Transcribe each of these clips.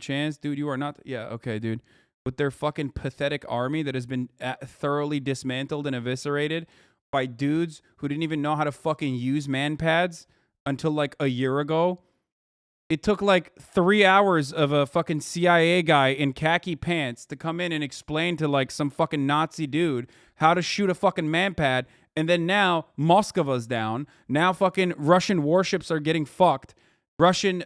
chance, dude. You are not. Yeah, okay, dude. With their fucking pathetic army that has been thoroughly dismantled and eviscerated by dudes who didn't even know how to fucking use man pads until like a year ago. It took like 3 hours of a fucking CIA guy in khaki pants to come in and explain to like some fucking Nazi dude how to shoot a fucking man pad. And then now Moskova's down. Now fucking Russian warships are getting fucked. Russian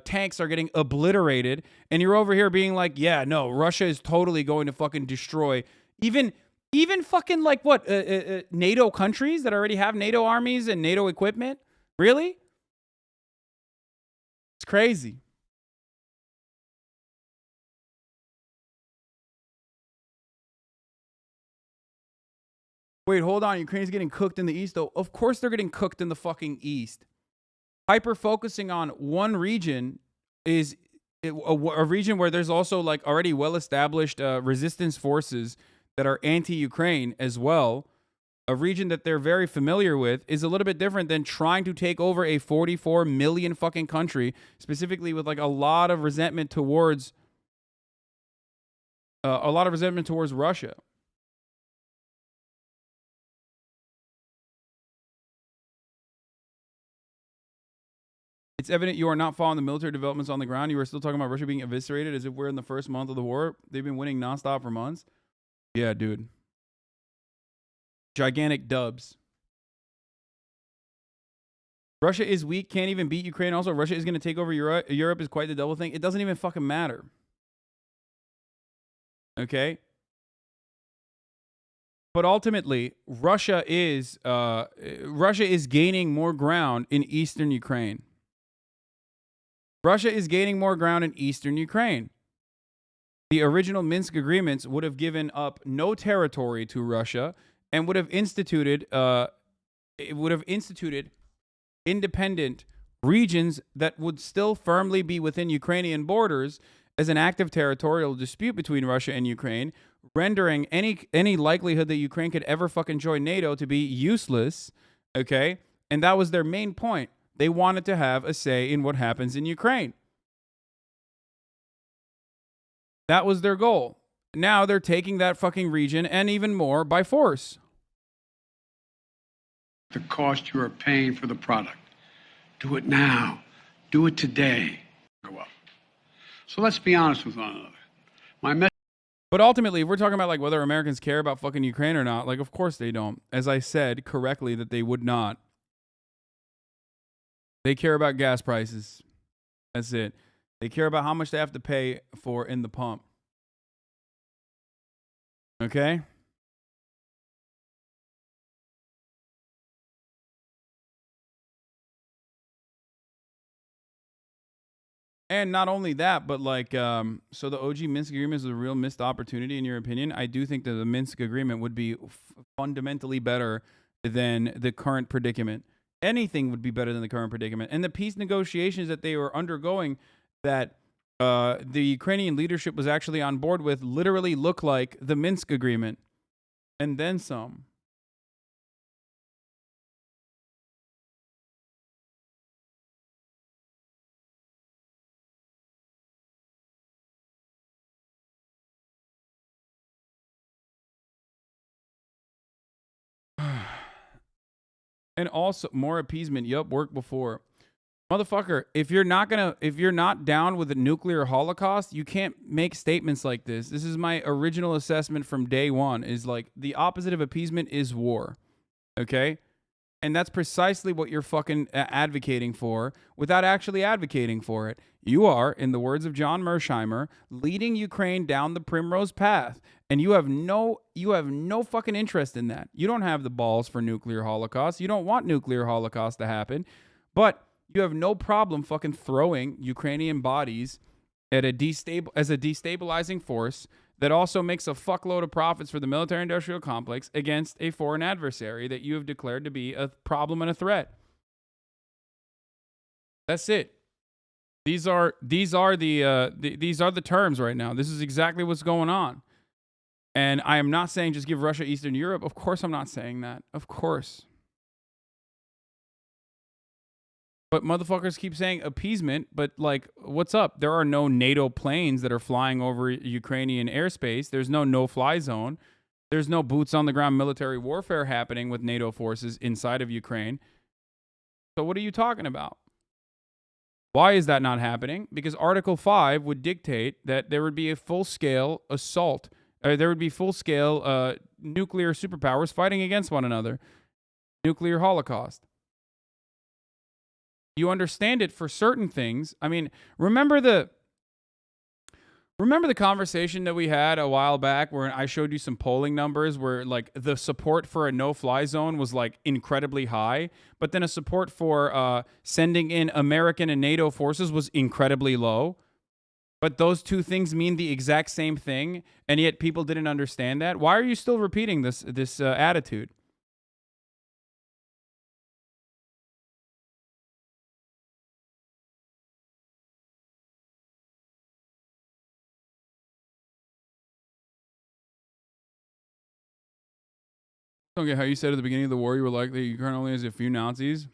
tanks are getting obliterated. And you're over here being like, yeah, no, Russia is totally going to fucking destroy even fucking like what? NATO countries that already have NATO armies and NATO equipment? Really? It's crazy. Wait, hold on. Ukraine's getting cooked in the East, though. Of course they're getting cooked in the fucking East. Hyper focusing on one region is a region where there's also like already well-established resistance forces that are anti-Ukraine as well. A region that they're very familiar with is a little bit different than trying to take over a 44 million fucking country, specifically with like a lot of resentment towards Russia. It's evident you are not following the military developments on the ground. You are still talking about Russia being eviscerated as if we're in the first month of the war. They've been winning nonstop for months. Yeah, dude. Gigantic dubs. Russia is weak, can't even beat Ukraine. Also, Russia is going to take over Europe. Europe is quite the double thing. It doesn't even fucking matter. Okay? But ultimately, Russia is gaining more ground in eastern Ukraine. Russia is gaining more ground in eastern Ukraine. The original Minsk agreements would have given up no territory to Russia and would have instituted independent regions that would still firmly be within Ukrainian borders as an active territorial dispute between Russia and Ukraine, rendering any likelihood that Ukraine could ever fucking join NATO to be useless, okay? And that was their main point. They wanted to have a say in what happens in Ukraine. That was their goal. Now they're taking that fucking region and even more by force. The cost you are paying for the product. Do it now. Do it today. Go up. So let's be honest with one another. But ultimately, if we're talking about like whether Americans care about fucking Ukraine or not, like of course they don't. As I said correctly that they would not. They care about gas prices. That's it. They care about how much they have to pay for in the pump. Okay? And not only that, but like, so the OG Minsk agreement is a real missed opportunity in your opinion. I do think that the Minsk agreement would be fundamentally better than the current predicament. Anything would be better than the current predicament. And the peace negotiations that they were undergoing that the Ukrainian leadership was actually on board with literally look like the Minsk agreement. And then some. And also more appeasement. Yup, worked before. Motherfucker, if you're not down with the nuclear holocaust, you can't make statements like this. This is my original assessment from day one, is like the opposite of appeasement is war. Okay? And that's precisely what you're fucking advocating for without actually advocating for it. You are, in the words of John Mersheimer, leading Ukraine down the primrose path. And you have no fucking interest in that. You don't have the balls for nuclear holocaust. You don't want nuclear holocaust to happen. But you have no problem fucking throwing Ukrainian bodies at as a destabilizing force that also makes a fuckload of profits for the military-industrial complex against a foreign adversary that you have declared to be a problem and a threat. That's it. These are the terms right now. This is exactly what's going on. And I am not saying just give Russia Eastern Europe. Of course I'm not saying that. Of course. But motherfuckers keep saying appeasement, but like, what's up? There are no NATO planes that are flying over Ukrainian airspace. There's no no-fly zone. There's no boots on the ground military warfare happening with NATO forces inside of Ukraine. So what are you talking about? Why is that not happening? Because Article 5 would dictate that there would be a full-scale assault. There would be full-scale nuclear superpowers fighting against one another. Nuclear holocaust. You understand it for certain things. I mean, remember the conversation that we had a while back where I showed you some polling numbers where like the support for a no-fly zone was like incredibly high, but then a support for sending in American and NATO forces was incredibly low. But those two things mean the exact same thing, and yet people didn't understand that. Why are you still repeating this attitude? Don't get how you said at the beginning of the war you were like that Ukraine only has a few Nazis.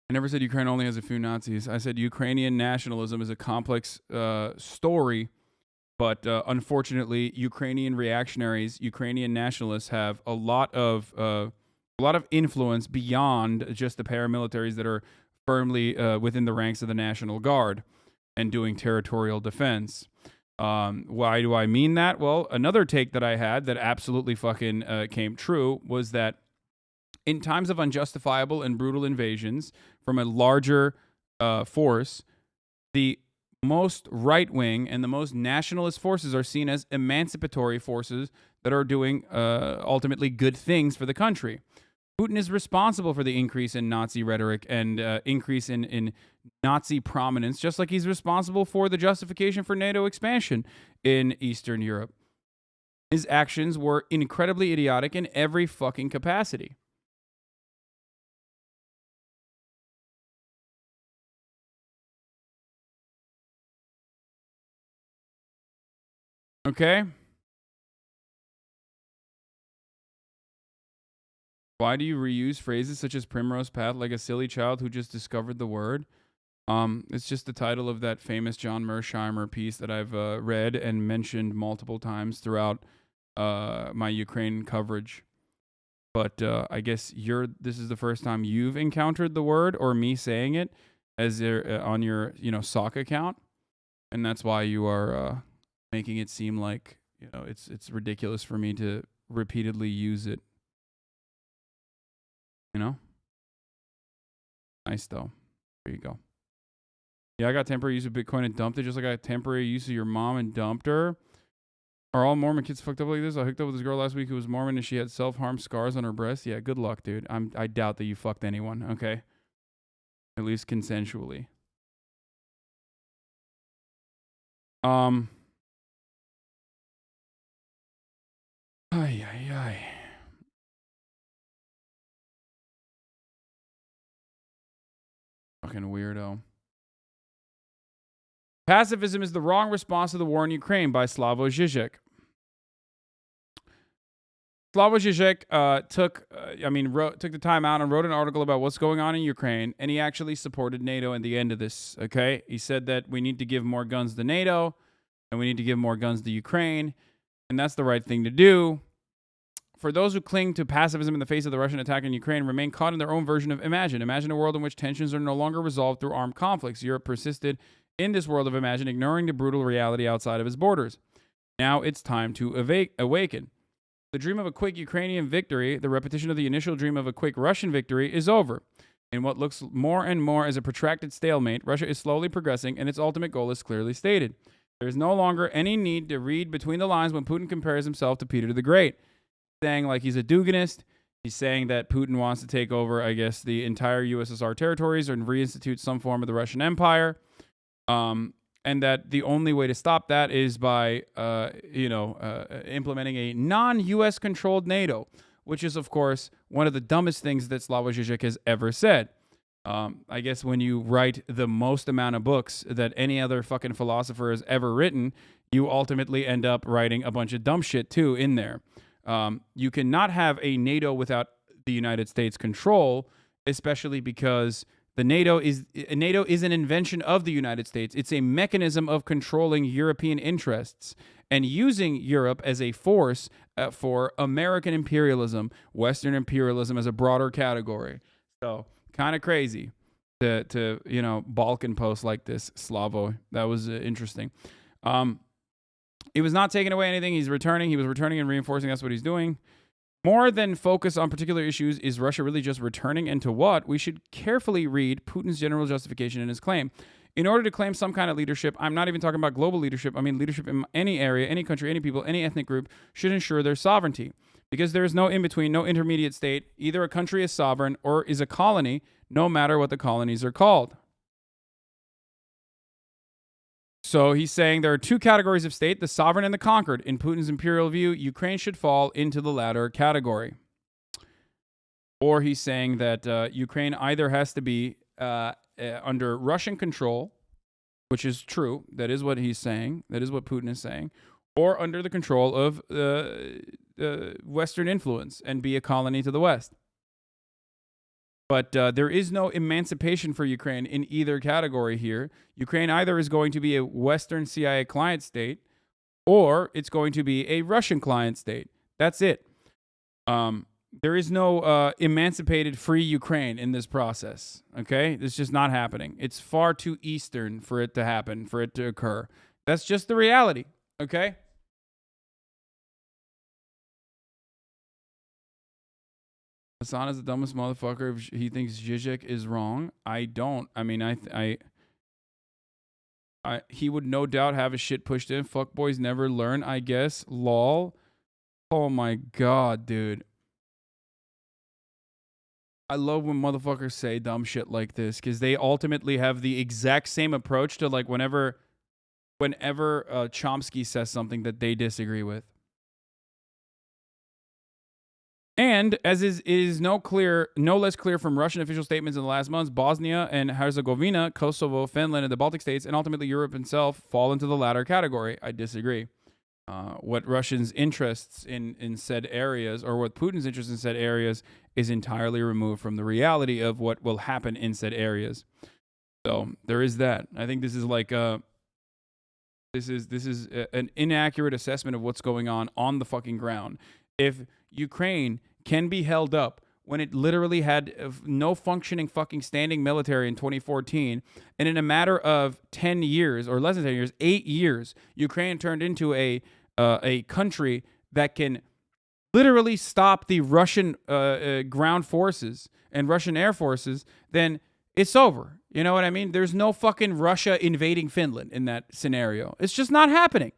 I never said Ukraine only has a few Nazis. I said Ukrainian nationalism is a complex story, but unfortunately, Ukrainian reactionaries, Ukrainian nationalists have a lot of influence beyond just the paramilitaries that are firmly within the ranks of the National Guard and doing territorial defense. Why do I mean that? Well, another take that I had that absolutely fucking came true was that in times of unjustifiable and brutal invasions from a larger force, the most right-wing and the most nationalist forces are seen as emancipatory forces that are doing ultimately good things for the country. Putin is responsible for the increase in Nazi rhetoric and increase in Nazi prominence, just like he's responsible for the justification for NATO expansion in Eastern Europe. His actions were incredibly idiotic in every fucking capacity. Okay? Why do you reuse phrases such as primrose path like a silly child who just discovered the word? It's just the title of that famous John Mersheimer piece that I've read and mentioned multiple times throughout my Ukraine coverage. But I guess this is the first time you've encountered the word or me saying it as on your sock account, and that's why you are making it seem like it's ridiculous for me to repeatedly use it. Nice though. There you go. Yeah, I got temporary use of Bitcoin and dumped it, just like I got temporary use of your mom and dumped her. Are all Mormon kids fucked up like this? I hooked up with this girl last week who was Mormon and she had self-harm scars on her breast. Yeah, good luck, dude. I doubt that you fucked anyone, okay? At least consensually. Ay, ay, ay. Fucking weirdo. Pacifism is the wrong response to the war in Ukraine by Slavoj Žižek. Slavoj Žižek took the time out and wrote an article about what's going on in Ukraine, and he actually supported NATO in the end of this, okay? He said that we need to give more guns to NATO, and we need to give more guns to Ukraine, and that's the right thing to do. For those who cling to pacifism in the face of the Russian attack in Ukraine remain caught in their own version of Imagine. Imagine a world in which tensions are no longer resolved through armed conflicts. Europe persisted in this world of Imagine, ignoring the brutal reality outside of its borders. Now it's time to awaken. The dream of a quick Ukrainian victory, the repetition of the initial dream of a quick Russian victory, is over. In what looks more and more as a protracted stalemate, Russia is slowly progressing, and its ultimate goal is clearly stated. There is no longer any need to read between the lines when Putin compares himself to Peter the Great. Saying like he's a Duganist. He's saying that Putin wants to take over, I guess, the entire USSR territories and reinstitute some form of the Russian Empire. And that the only way to stop that is by, implementing a non-U.S. controlled NATO, which is, of course, one of the dumbest things that Slavoj Žižek has ever said. I guess when you write the most amount of books that any other fucking philosopher has ever written, you ultimately end up writing a bunch of dumb shit, too, in there. You cannot have a NATO without the United States control, especially because NATO is an invention of the United States. It's a mechanism of controlling European interests and using Europe as a force for American imperialism, Western imperialism as a broader category. So kind of crazy to Balkan post like this, Slavo. That was interesting. He was not taking away anything. He's returning. He was returning and reinforcing. That's what he's doing. More than focus on particular issues, is Russia really just returning, and to what? We should carefully read Putin's general justification in his claim. In order to claim some kind of leadership, I'm not even talking about global leadership. I mean leadership in any area, any country, any people, any ethnic group should ensure their sovereignty. Because there is no in-between, no intermediate state. Either a country is sovereign or is a colony, no matter what the colonies are called. So he's saying there are two categories of state, the sovereign and the conquered. In Putin's imperial view, Ukraine should fall into the latter category. Or he's saying that Ukraine either has to be under Russian control, which is true. That is what he's saying. That is what Putin is saying. Or under the control of Western influence and be a colony to the West. But there is no emancipation for Ukraine in either category here. Ukraine either is going to be a Western CIA client state or it's going to be a Russian client state. That's it. There is no emancipated free Ukraine in this process. Okay? It's just not happening. It's far too Eastern for it to happen, for it to occur. That's just the reality. Okay? Hassan is the dumbest motherfucker if he thinks Zizek is wrong. I don't. I mean, he would no doubt have his shit pushed in. Fuckboys never learn, I guess. Lol. Oh my god, dude. I love when motherfuckers say dumb shit like this because they ultimately have the exact same approach to like whenever Chomsky says something that they disagree with. And as is no less clear from Russian official statements in the last months, Bosnia and Herzegovina, Kosovo, Finland, and the Baltic states, and ultimately Europe itself, fall into the latter category. I disagree. What Russians' interests in said areas, or what Putin's interest in said areas, is entirely removed from the reality of what will happen in said areas. So there is that. I think this is like this is an inaccurate assessment of what's going on the fucking ground. If Ukraine can be held up when it literally had no functioning fucking standing military in 2014, and in a matter of 10 years, or less than 10 years, 8 years, Ukraine turned into a country that can literally stop the Russian ground forces and Russian air forces, then it's over. You know what I mean? There's no fucking Russia invading Finland in that scenario. It's just not happening.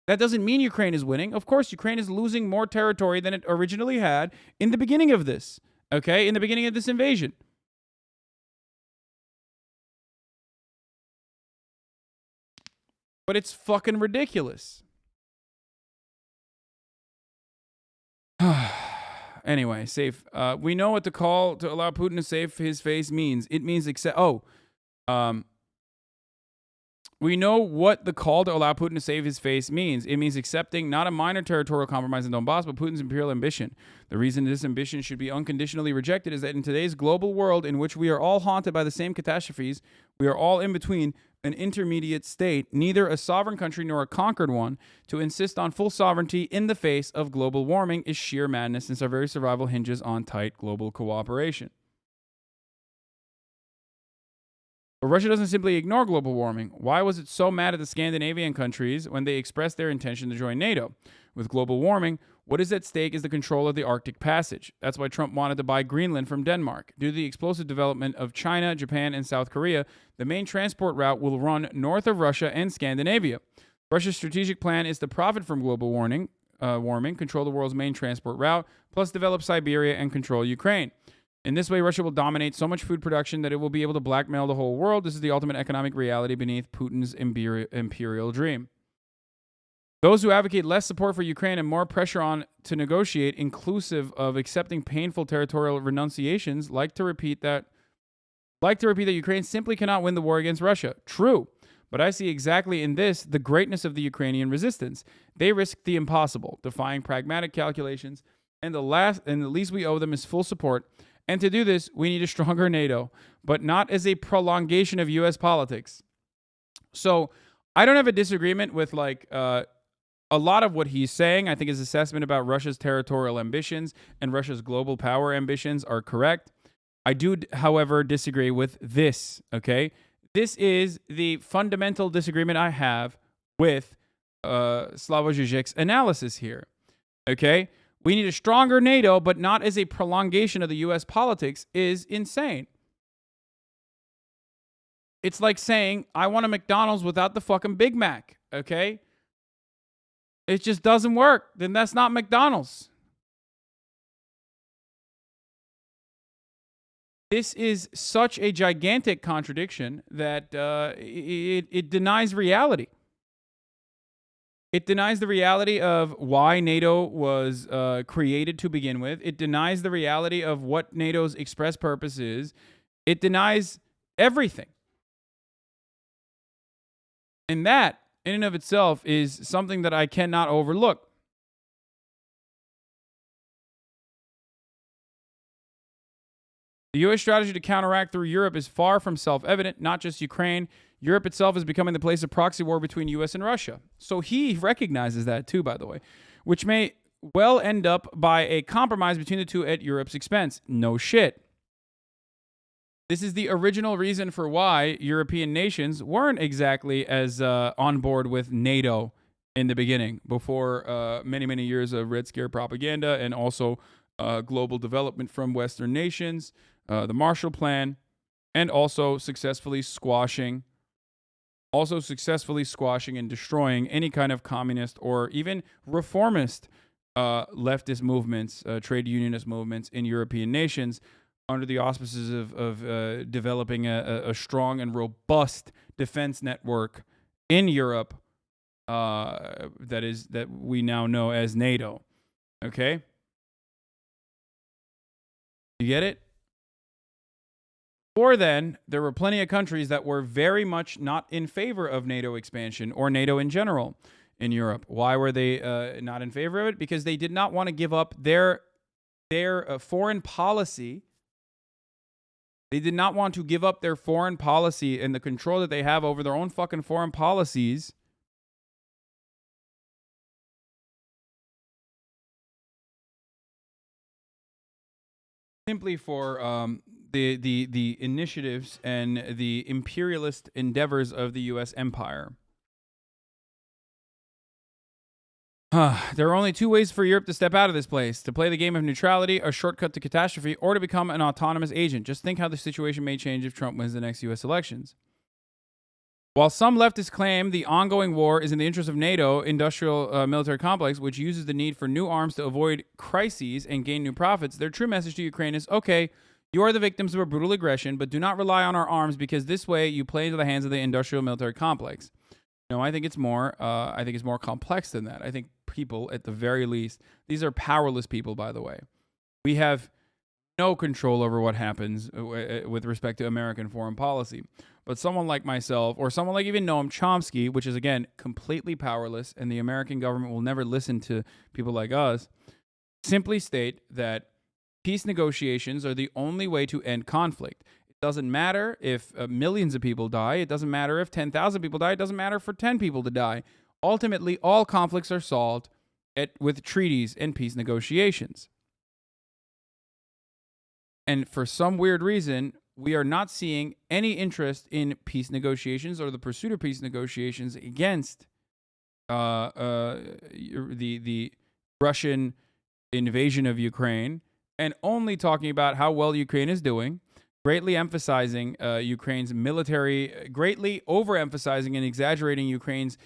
That doesn't mean Ukraine is winning. Of course, Ukraine is losing more territory than it originally had in the beginning of this. Okay? In the beginning of this invasion. But it's fucking ridiculous. Anyway, safe. We know what the call to allow Putin to save his face means. It means we know what the call to allow Putin to save his face means. It means accepting not a minor territorial compromise in Donbass, but Putin's imperial ambition. The reason this ambition should be unconditionally rejected is that in today's global world in which we are all haunted by the same catastrophes, we are all in between an intermediate state, neither a sovereign country nor a conquered one. To insist on full sovereignty in the face of global warming is sheer madness, since our very survival hinges on tight global cooperation. But Russia doesn't simply ignore global warming. Why was it so mad at the Scandinavian countries when they expressed their intention to join NATO? With global warming, what is at stake is the control of the Arctic Passage. That's why Trump wanted to buy Greenland from Denmark. Due to the explosive development of China, Japan, and South Korea, the main transport route will run north of Russia and Scandinavia. Russia's strategic plan is to profit from global warming, control the world's main transport route, plus develop Siberia and control Ukraine. In this way, Russia will dominate so much food production that it will be able to blackmail the whole world. This is the ultimate economic reality beneath Putin's imperial dream. Those who advocate less support for Ukraine and more pressure on to negotiate, inclusive of accepting painful territorial renunciations, like to repeat that Ukraine simply cannot win the war against Russia. True, but I see exactly in this the greatness of the Ukrainian resistance. They risk the impossible, defying pragmatic calculations, and the least we owe them is full support. And to do this, we need a stronger NATO, but not as a prolongation of U.S. politics. So I don't have a disagreement with a lot of what he's saying. I think his assessment about Russia's territorial ambitions and Russia's global power ambitions are correct. I do, however, disagree with this, okay? This is the fundamental disagreement I have with Slavoj Žižek's analysis here, okay? We need a stronger NATO, but not as a prolongation of the U.S. politics is insane. It's like saying, I want a McDonald's without the fucking Big Mac, okay? It just doesn't work. Then that's not McDonald's. This is such a gigantic contradiction that it denies reality. It denies the reality of why NATO was created to begin with. It denies the reality of what NATO's express purpose is. It denies everything. And that, in and of itself, is something that I cannot overlook. The U.S. strategy to counteract through Europe is far from self-evident, not just Ukraine. Europe itself is becoming the place of proxy war between U.S. and Russia. So he recognizes that too, by the way, which may well end up by a compromise between the two at Europe's expense. No shit. This is the original reason for why European nations weren't exactly as on board with NATO in the beginning, before many, many years of Red Scare propaganda and also global development from Western nations, the Marshall Plan, and also successfully squashing and destroying any kind of communist or even reformist leftist movements, trade unionist movements in European nations, under the auspices of developing a strong and robust defense network in Europe that we now know as NATO. Okay? You get it? Before then, there were plenty of countries that were very much not in favor of NATO expansion or NATO in general in Europe. Why were they not in favor of it? Because they did not want to give up their foreign policy. They did not want to give up their foreign policy and the control that they have over their own fucking foreign policies simply for the initiatives and the imperialist endeavors of the U.S. empire. There are only two ways for Europe to step out of this place: to play the game of neutrality, a shortcut to catastrophe, or to become an autonomous agent. Just think how the situation may change if Trump wins the next U.S. elections. While some leftists claim the ongoing war is in the interest of NATO industrial military complex, which uses the need for new arms to avoid crises and gain new profits, their true message to Ukraine is, okay, you are the victims of a brutal aggression, but do not rely on our arms, because this way you play into the hands of the industrial military complex. No, I think it's more complex than that. I think people, at the very least, these are powerless people, by the way. We have no control over what happens with respect to American foreign policy. But someone like myself, or someone like even Noam Chomsky, which is, again, completely powerless, and the American government will never listen to people like us, simply state that peace negotiations are the only way to end conflict. It doesn't matter if millions of people die. It doesn't matter if 10,000 people die. It doesn't matter for 10 people to die. Ultimately, all conflicts are solved with treaties and peace negotiations. And for some weird reason, we are not seeing any interest in peace negotiations or the pursuit of peace negotiations against the Russian invasion of Ukraine, and only talking about how well Ukraine is doing, greatly emphasizing Ukraine's military, greatly overemphasizing and exaggerating Ukraine's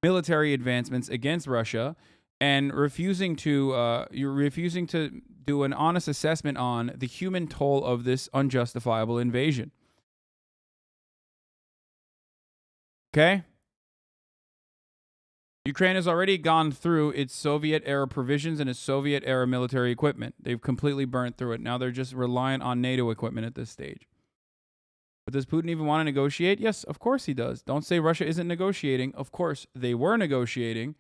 military advancements against Russia, and refusing to do an honest assessment on the human toll of this unjustifiable invasion. Okay? Ukraine has already gone through its Soviet-era provisions and its Soviet-era military equipment. They've completely burnt through it. Now they're just reliant on NATO equipment at this stage. But does Putin even want to negotiate? Yes, of course he does. Don't say Russia isn't negotiating. Of course, they were negotiating.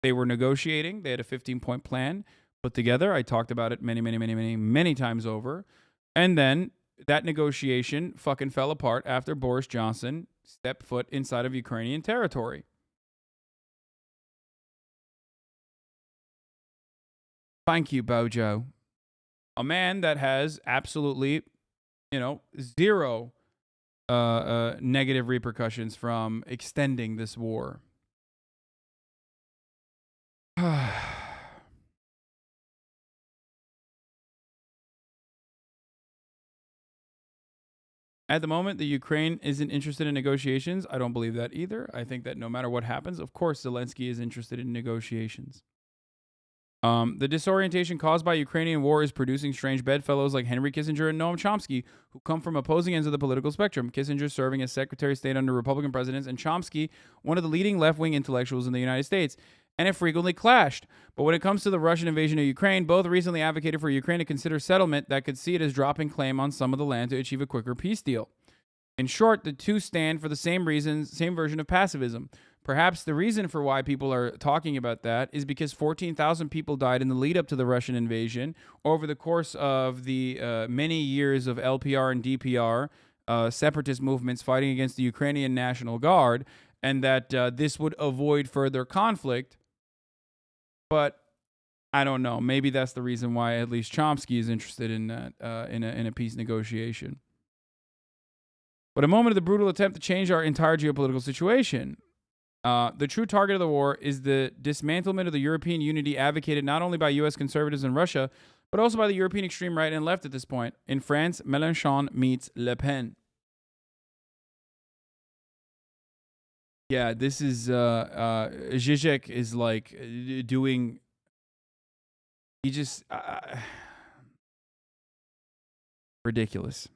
They were negotiating. They had a 15-point plan put together. I talked about it many times over. And then that negotiation fucking fell apart after Boris Johnson stepped foot inside of Ukrainian territory. Thank you, Bojo. A man that has absolutely, zero negative repercussions from extending this war. At the moment, the Ukraine isn't interested in negotiations. I don't believe that either. I think that no matter what happens, of course, Zelensky is interested in negotiations. The disorientation caused by Ukrainian war is producing strange bedfellows like Henry Kissinger and Noam Chomsky, who come from opposing ends of the political spectrum. Kissinger serving as Secretary of State under Republican presidents, and Chomsky, one of the leading left-wing intellectuals in the United States, and have frequently clashed. But when it comes to the Russian invasion of Ukraine, both recently advocated for Ukraine to consider settlement that could see it as dropping claim on some of the land to achieve a quicker peace deal. In short, the two stand for the same reasons, same version of pacifism. Perhaps the reason for why people are talking about that is because 14,000 people died in the lead up to the Russian invasion over the course of the many years of LPR and DPR, separatist movements fighting against the Ukrainian National Guard, and that this would avoid further conflict. But I don't know. Maybe that's the reason why at least Chomsky is interested in that, in a peace negotiation. But a moment of the brutal attempt to change our entire geopolitical situation. The true target of the war is the dismantlement of the European unity advocated not only by U.S. conservatives in Russia, but also by the European extreme right and left at this point. In France, Mélenchon meets Le Pen. Yeah, this is, Zizek is like doing, he just, ridiculous.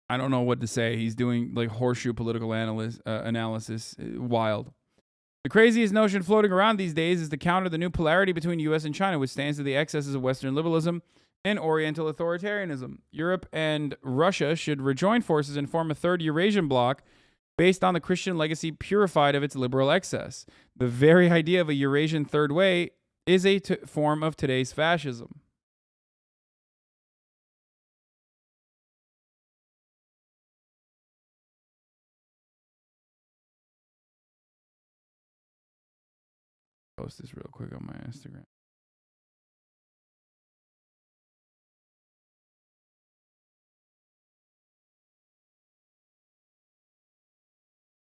I don't know what to say. He's doing like horseshoe political analysis. Wild. The craziest notion floating around these days is to counter the new polarity between U.S. and China, which stands to the excesses of Western liberalism and Oriental authoritarianism. Europe and Russia should rejoin forces and form a third Eurasian bloc based on the Christian legacy purified of its liberal excess. The very idea of a Eurasian third way is a form of today's fascism. Post this real quick on my Instagram.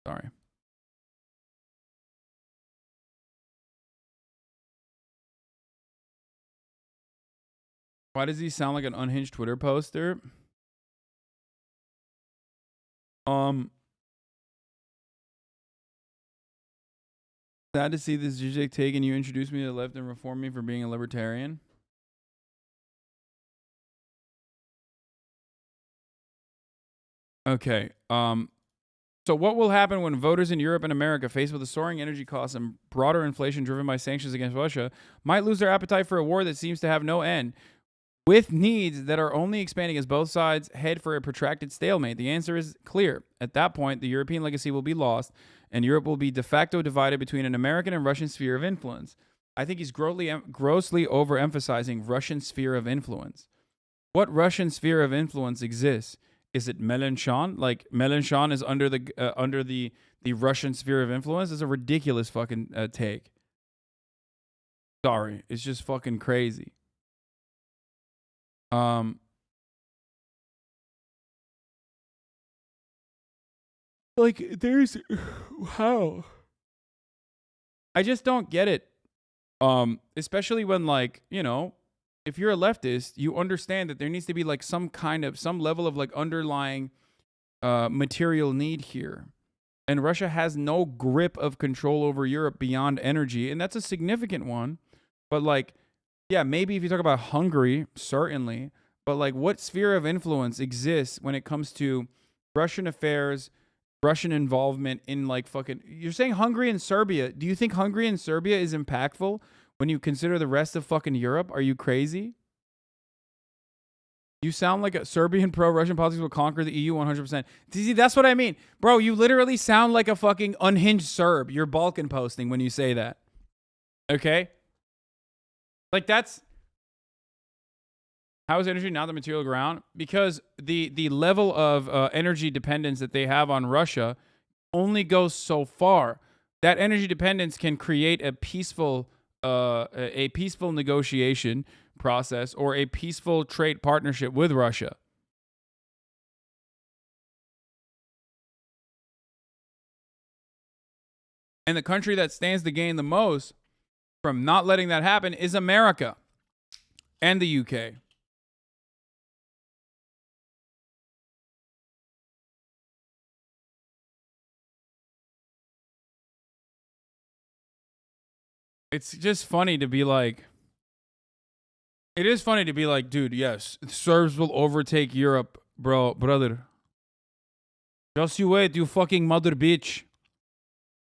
Sorry. Why does he sound like an unhinged Twitter poster? Sad to see this Zizek take, and you introduced me to the left and reformed me for being a libertarian. Okay. So what will happen when voters in Europe and America, faced with the soaring energy costs and broader inflation driven by sanctions against Russia, might lose their appetite for a war that seems to have no end, with needs that are only expanding as both sides head for a protracted stalemate? The answer is clear. At that point, the European legacy will be lost, and Europe will be de facto divided between an American and Russian sphere of influence. I think he's grossly overemphasizing Russian sphere of influence. What Russian sphere of influence exists? Is it Mélenchon? Like Mélenchon is under the Russian sphere of influence? It's a ridiculous fucking take. Sorry, it's just fucking crazy. Like there's how? I just don't get it. Especially when, like, if you're a leftist, you understand that there needs to be like some level of like underlying material need here. And Russia has no grip of control over Europe beyond energy, and that's a significant one. But like, yeah, maybe if you talk about Hungary, certainly, but like what sphere of influence exists when it comes to Russian affairs, Russian involvement in like fucking, you're saying Hungary and Serbia. Do you think Hungary and Serbia is impactful when you consider the rest of fucking Europe? Are you crazy? You sound like a Serbian pro-Russian politics will conquer the EU 100%. See, that's what I mean. Bro, you literally sound like a fucking unhinged Serb. You're Balkan posting when you say that. Okay? Like that's How is energy not the material ground? Because the level of energy dependence that they have on Russia only goes so far. That energy dependence can create a peaceful negotiation process or a peaceful trade partnership with Russia. And the country that stands to gain the most from not letting that happen is America and the UK. It's just funny to be like, it is funny to be like, dude, yes, Serbs will overtake Europe, brother. Just you wait, you fucking mother bitch.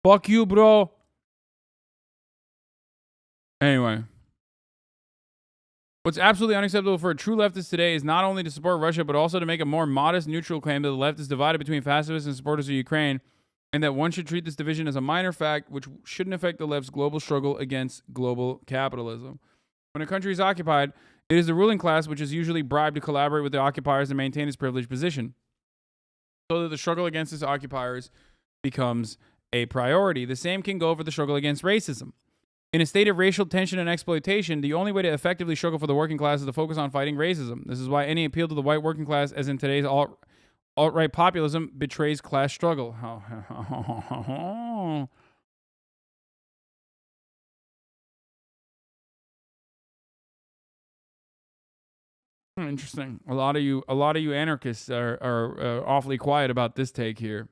Fuck you, bro. Anyway. What's absolutely unacceptable for a true leftist today is not only to support Russia, but also to make a more modest, neutral claim that the left is divided between pacifists and supporters of Ukraine, and that one should treat this division as a minor fact, which shouldn't affect the left's global struggle against global capitalism. When a country is occupied, it is the ruling class which is usually bribed to collaborate with the occupiers and maintain its privileged position, so that the struggle against its occupiers becomes a priority. The same can go for the struggle against racism. In a state of racial tension and exploitation, the only way to effectively struggle for the working class is to focus on fighting racism. This is why any appeal to the white working class, as in today's alt-right populism, betrays class struggle. Interesting. A lot of you anarchists are awfully quiet about this take here.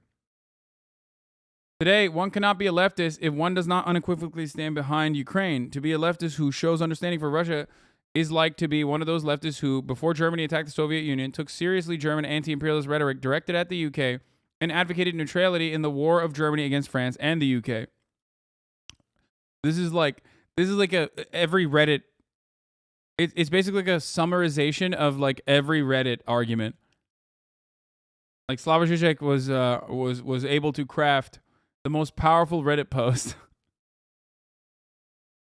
Today, one cannot be a leftist if one does not unequivocally stand behind Ukraine. To be a leftist who shows understanding for Russia is like to be one of those leftists who, before Germany attacked the Soviet Union, took seriously German anti-imperialist rhetoric directed at the UK and advocated neutrality in the war of Germany against France and the UK. This is like every Reddit. It's basically like a summarization of like every Reddit argument. Like Slavoj Žižek was able to craft the most powerful Reddit post.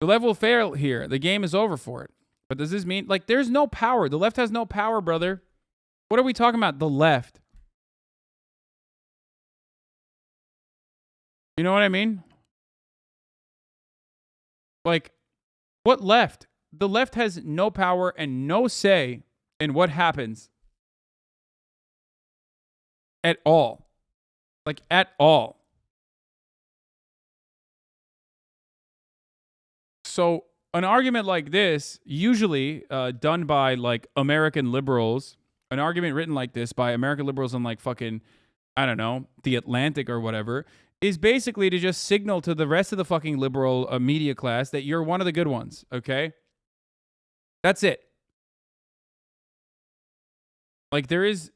The left will fail here. The game is over for it. But does this mean, like, there's no power? The left has no power, brother. What are we talking about? The left. You know what I mean? Like, what left? The left has no power and no say in what happens. At all. Like, at all. So an argument like this, usually done by like American liberals, an argument written like this by American liberals on like fucking, I don't know, The Atlantic or whatever, is basically to just signal to the rest of the fucking liberal media class that you're one of the good ones, okay? That's it. Like there is,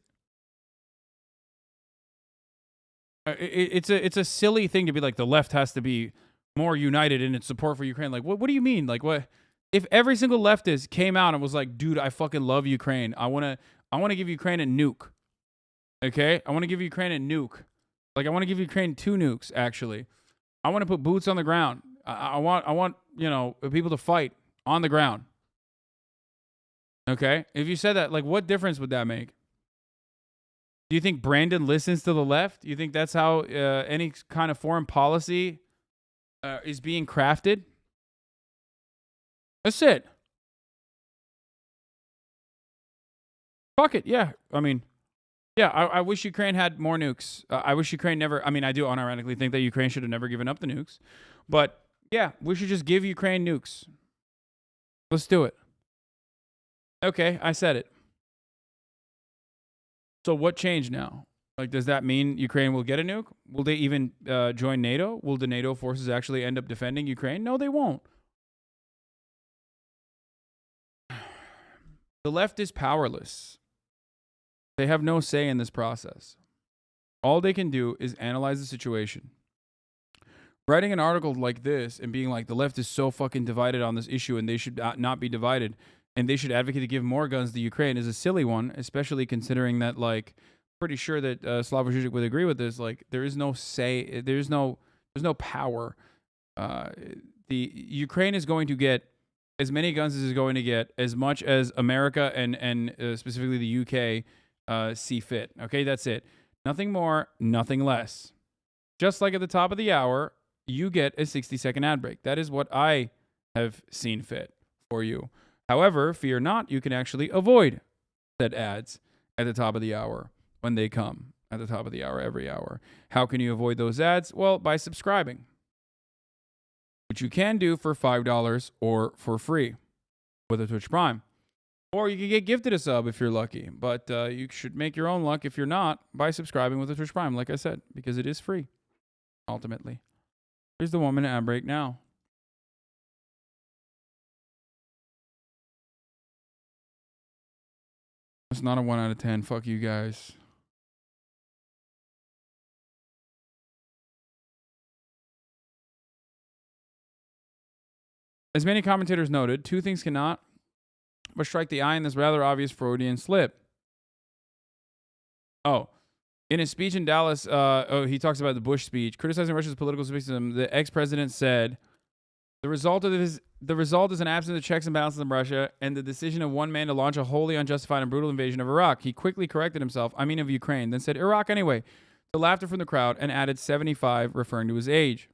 it's a silly thing to be like the left has to be more united in its support for Ukraine. Like, what do you mean? Like, what if every single leftist came out and was like, dude, I fucking love Ukraine. I want to give Ukraine a nuke. Okay? I want to give Ukraine a nuke. Like, I want to give Ukraine 2 nukes, actually. I want to put boots on the ground. I want, you know, people to fight on the ground. Okay? If you said that, like, what difference would that make? Do you think Brandon listens to the left? Do you think that's how any kind of foreign policy is being crafted? That's it. Fuck it. Yeah. I mean, yeah, I wish Ukraine had more nukes. I wish Ukraine never, I mean, I do unironically think that Ukraine should have never given up the nukes. But yeah, we should just give Ukraine nukes. Let's do it. Okay, I said it. So what changed now? Like, does that mean Ukraine will get a nuke? Will they even join NATO? Will the NATO forces actually end up defending Ukraine? No, they won't. The left is powerless. They have no say in this process. All they can do is analyze the situation. Writing an article like this and being like, the left is so fucking divided on this issue and they should not be divided and they should advocate to give more guns to Ukraine is a silly one, especially considering that, like, pretty sure that Slavoj Žižek would agree with this. Like, there is no say, there's no power. The Ukraine is going to get as many guns as is going to get, as much as America and specifically the UK see fit. Okay, that's it. Nothing more, nothing less. Just like at the top of the hour, you get a 60-second ad break. That is what I have seen fit for you. However, fear not, you can actually avoid said ads at the top of the hour when they come at the top of the hour every hour. How can you avoid those ads? Well, by subscribing, which you can do for $5 or for free with a Twitch Prime. Or you can get gifted a sub if you're lucky. But you should make your own luck if you're not by subscribing with a Twitch Prime, like I said, because it is free, ultimately. Here's the 1 minute ad break now. It's not a 1 out of 10. Fuck you guys. As many commentators noted, two things cannot but strike the eye in this rather obvious Freudian slip. Oh, in his speech in Dallas, he talks about the Bush speech, criticizing Russia's political pacifism. The ex-president said, the result is an absence of checks and balances in Russia and the decision of one man to launch a wholly unjustified and brutal invasion of Iraq. He quickly corrected himself, of Ukraine, then said Iraq anyway, to laughter from the crowd, and added 75, referring to his age.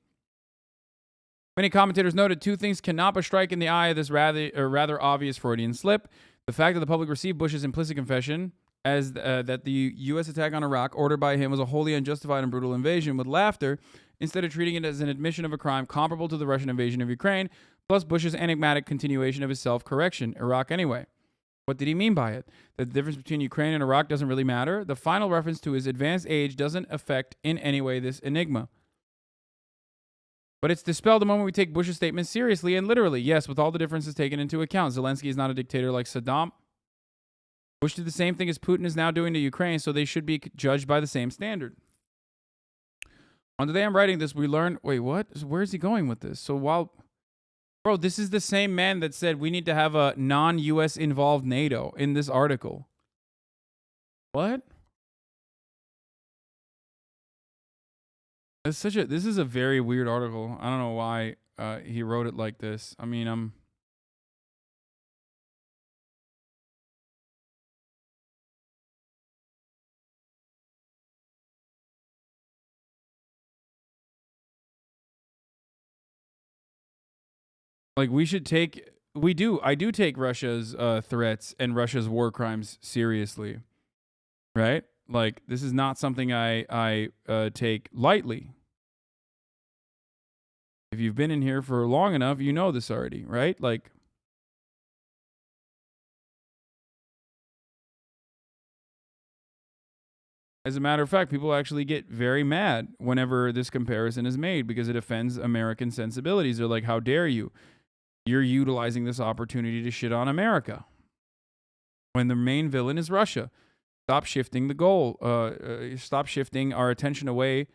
Many commentators noted two things cannot but strike in the eye of this rather obvious Freudian slip. The fact that the public received Bush's implicit confession as that the U.S. attack on Iraq ordered by him was a wholly unjustified and brutal invasion with laughter, instead of treating it as an admission of a crime comparable to the Russian invasion of Ukraine, plus Bush's enigmatic continuation of his self-correction, Iraq anyway. What did he mean by it? That the difference between Ukraine and Iraq doesn't really matter? The final reference to his advanced age doesn't affect in any way this enigma. But it's dispelled the moment we take Bush's statement seriously and literally. Yes, with all the differences taken into account. Zelensky is not a dictator like Saddam. Bush did the same thing as Putin is now doing to Ukraine, so they should be judged by the same standard. On the day I'm writing this, we learned... Wait, what? Where is he going with this? So while... Bro, this is the same man that said we need to have a non-U.S. involved NATO in this article. What? This is a very weird article. I don't know why he wrote it like this. I mean, like we should take... I do take Russia's threats and Russia's war crimes seriously. Right? Like, this is not something I take lightly. If you've been in here for long enough, you know this already, right? Like, as a matter of fact, people actually get very mad whenever this comparison is made because it offends American sensibilities. They're like, how dare you? You're utilizing this opportunity to shit on America when the main villain is Russia. Stop shifting the goal. Stop shifting our attention away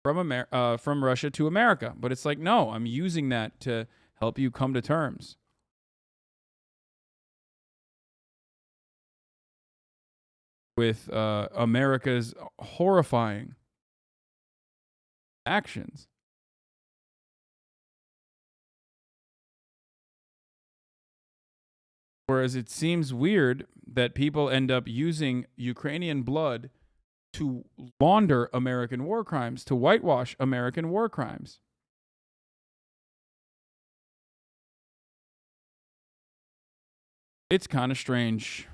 from Russia to America. But it's like, no, I'm using that to help you come to terms with America's horrifying actions. Whereas it seems weird that people end up using Ukrainian blood to launder American war crimes, to whitewash American war crimes. It's kind of strange.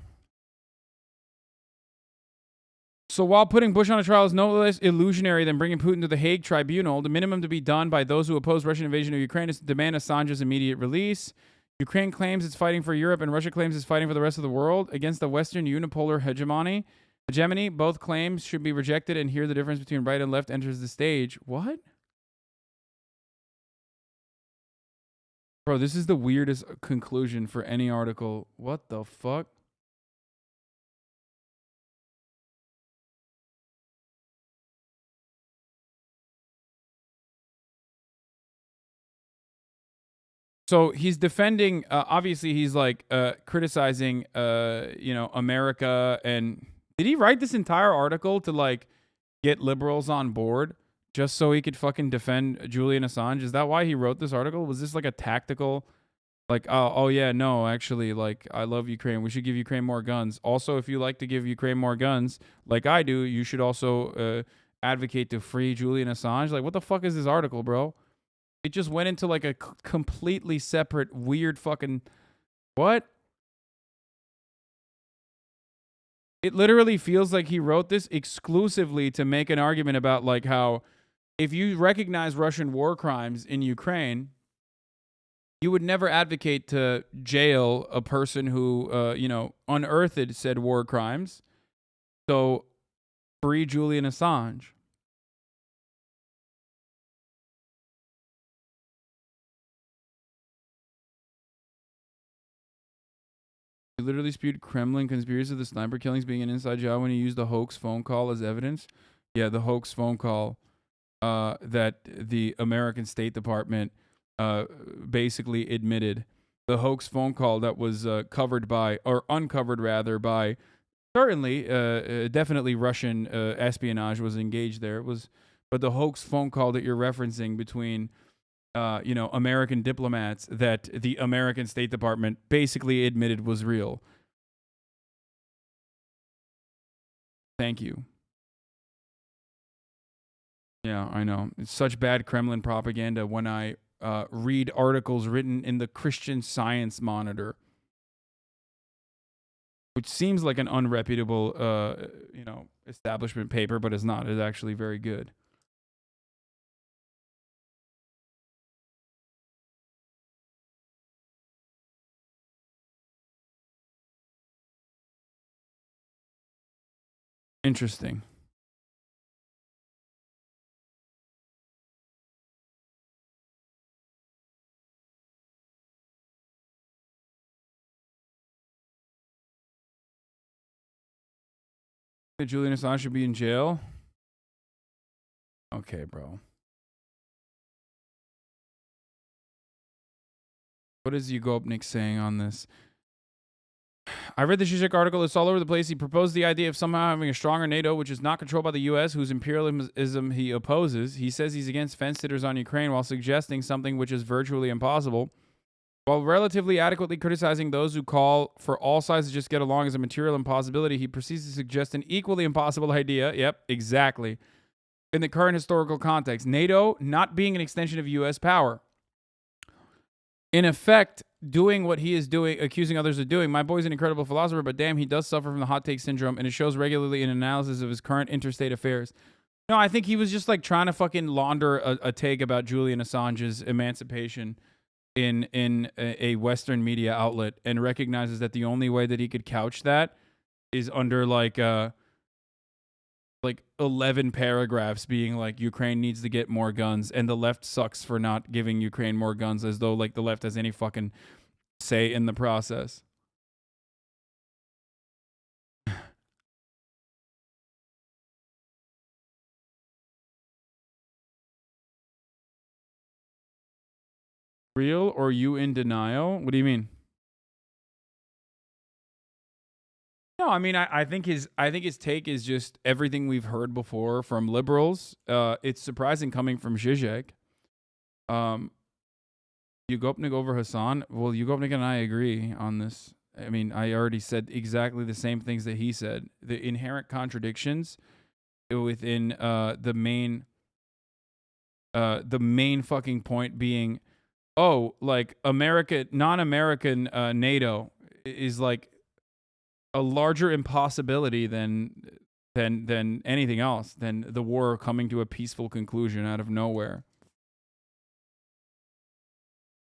So while putting Bush on a trial is no less illusionary than bringing Putin to the Hague Tribunal, the minimum to be done by those who oppose Russian invasion of Ukraine is to demand Assange's immediate release. Ukraine claims it's fighting for Europe, and Russia claims it's fighting for the rest of the world against the Western unipolar hegemony. Both claims should be rejected, and here the difference between right and left enters the stage. What? Bro, this is the weirdest conclusion for any article. What the fuck? So he's defending, obviously he's like criticizing, America. And did he write this entire article to like get liberals on board just so he could fucking defend Julian Assange? Is that why he wrote this article? Was this like a tactical Like, oh yeah, no, actually, like, I love Ukraine. We should give Ukraine more guns. Also, if you like to give Ukraine more guns, like I do, you should also advocate to free Julian Assange. Like, what the fuck is this article, bro? It just went into like a completely separate, weird fucking what? It literally feels like he wrote this exclusively to make an argument about like how if you recognize Russian war crimes in Ukraine, you would never advocate to jail a person who, unearthed said war crimes. So free Julian Assange. He literally spewed Kremlin conspiracy of the sniper killings being an inside job when he used the hoax phone call as evidence. Yeah, the hoax phone call that the American State Department basically admitted. The hoax phone call that was covered by, or uncovered rather, by certainly, definitely Russian espionage was engaged there. It was, but the hoax phone call that you're referencing between, American diplomats that the American State Department basically admitted was real. Thank you. Yeah, I know. It's such bad Kremlin propaganda when I read articles written in the Christian Science Monitor, which seems like an unreputable, establishment paper, but it's not. It's actually very good. Interesting. Julian Assange should be in jail? Okay, bro. What is Yugopnik saying on this? I read the Zizek article. It's all over the place. He proposed the idea of somehow having a stronger NATO, which is not controlled by the U.S., whose imperialism he opposes. He says he's against fence sitters on Ukraine while suggesting something which is virtually impossible. While relatively adequately criticizing those who call for all sides to just get along as a material impossibility, he proceeds to suggest an equally impossible idea. Yep, exactly. In the current historical context, NATO not being an extension of U.S. power. In effect, doing what he is doing, accusing others of doing. My boy's an incredible philosopher, but damn, he does suffer from the hot take syndrome, and it shows regularly in analysis of his current interstate affairs. No, I think he was just like trying to fucking launder a take about Julian Assange's emancipation in a Western media outlet, and recognizes that the only way that he could couch that is under like 11 paragraphs being like Ukraine needs to get more guns and the left sucks for not giving Ukraine more guns, as though like the left has any fucking say in the process. Real or you in denial? What do you mean? No, I mean I think his take is just everything we've heard before from liberals. It's surprising coming from Zizek. Yugopnik over Hassan. Well, Yugopnik and I agree on this. I mean, I already said exactly the same things that he said. The inherent contradictions within the main fucking point being, oh, like non-American NATO is like a larger impossibility than anything else, than the war coming to a peaceful conclusion out of nowhere.